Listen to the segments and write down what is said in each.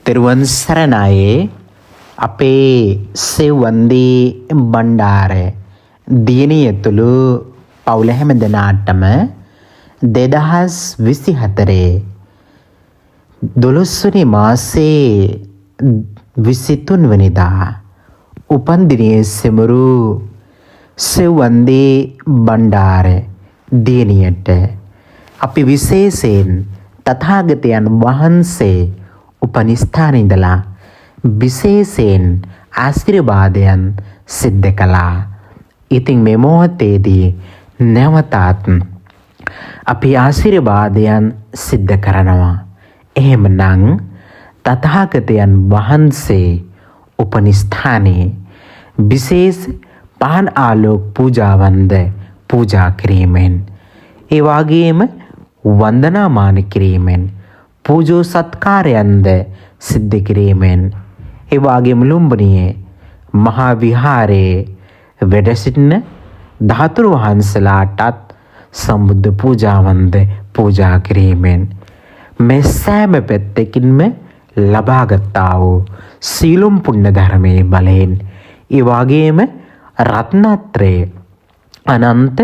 තෙරුවන් සරණයි. අපේ සෙව්වන්දී බණ්ඩාර දියණිය ඇතුළු පවුල හැම දෙනාටම 2024 12 වෙනි මාසේ 23 වෙනිදා උපන්දිනයේ සෙමරු සෙව්වන්දී බණ්ඩාර දියණියට අපි විශේෂයෙන් තථාගතයන් වහන්සේ උපනිස්ථානයේ ඉඳලා විශේෂයෙන් ආශිර්වාදයන් සිද්ධ කළා. ඉතින් මේ මොහොතේදී නැවතත් අපි ආශිර්වාදයන් සිද්ධ කරනවා. එහෙමනම් තථාගතයන් වහන්සේ උපනිස්ථානයේ විශේෂ පහන් ආලෝක පූජාවන්ද පූජා කිරීමෙන්, ඒ වගේම වන්දනාමාන කිරීමෙන්, පූජෝ සත්කාරයන්ද සිද්ධ කිරීමෙන්, ඒ වගේම ලුම්බිනියේ මහා විහාරයේ වැඩ සිටින ධාතුන් වහන්සේලාටත් සම්බුද්ධ පූජාවන්ද පූජා කිරීමෙන් මේ සෑම පැත්තකින්ම ලබාගත්තා වූ සීලොම් පුණ්‍ය ධර්මයේ බලයෙන්, ඒ වගේම රත්නත්‍රයේ අනන්ත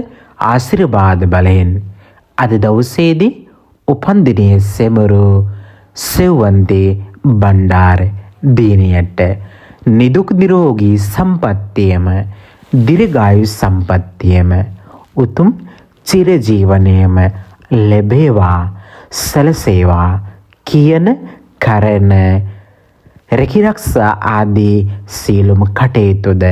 ආශිර්වාද බලයෙන් අද දවසේදී උපන්දිනයේ සෙමරු සෙව්වන්දී බණ්ඩාර දියණියට නිදුක් නිරෝගී සම්පන්නියම දීර්ඝායු සම්පන්නියම උතුම් චිරජීවනයේම ලැබේවා සැලසේවා කියන කරන රැකිරක්ෂා ආදී සීලම කටයුතුද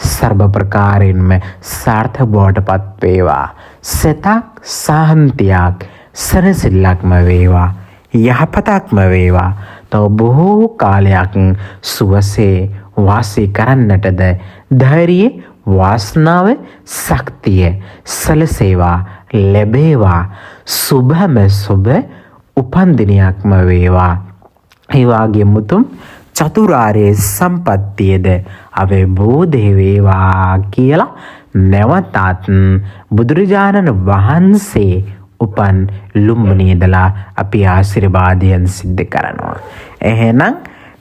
සර්ව ප්‍රකාරයෙන්ම සාර්ථක බවට පත් වේවා. සතක් සාහන්තියක් සරසිල්ලක්ම වේවා, යහපතක්ම වේවා. තව බොහෝ කාලයක් සුවසේ වාසය කරන්නටද ධෛර්යය, වාසනාව, ශක්තිය සැලසේවා, ලැබේවා. සුභම සුභ උපන්දිනයක්ම වේවා. ඒ වගේම උතුම් චතුරාර්ය සම්පත්තියද අවබෝධ වේවා කියලා නැවතත් බුදුරජාණන් වහන්සේ උපන් ලුම්බිනියේ ඉඳලා අපි ආශිර්වාදයන් සිද්ධ කරනවා. එහෙනම්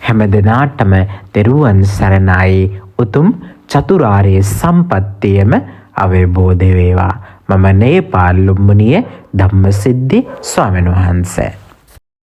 හැම දිනාටම තෙරුවන් සරණයි. උතුම් චතුරාර්ය සම්පත්තියම අවබෝධ වේවා. මම නේපාල් ලුම්බිනියේ ධම්මසිද්ධි ස්වාමීන් වහන්සේ.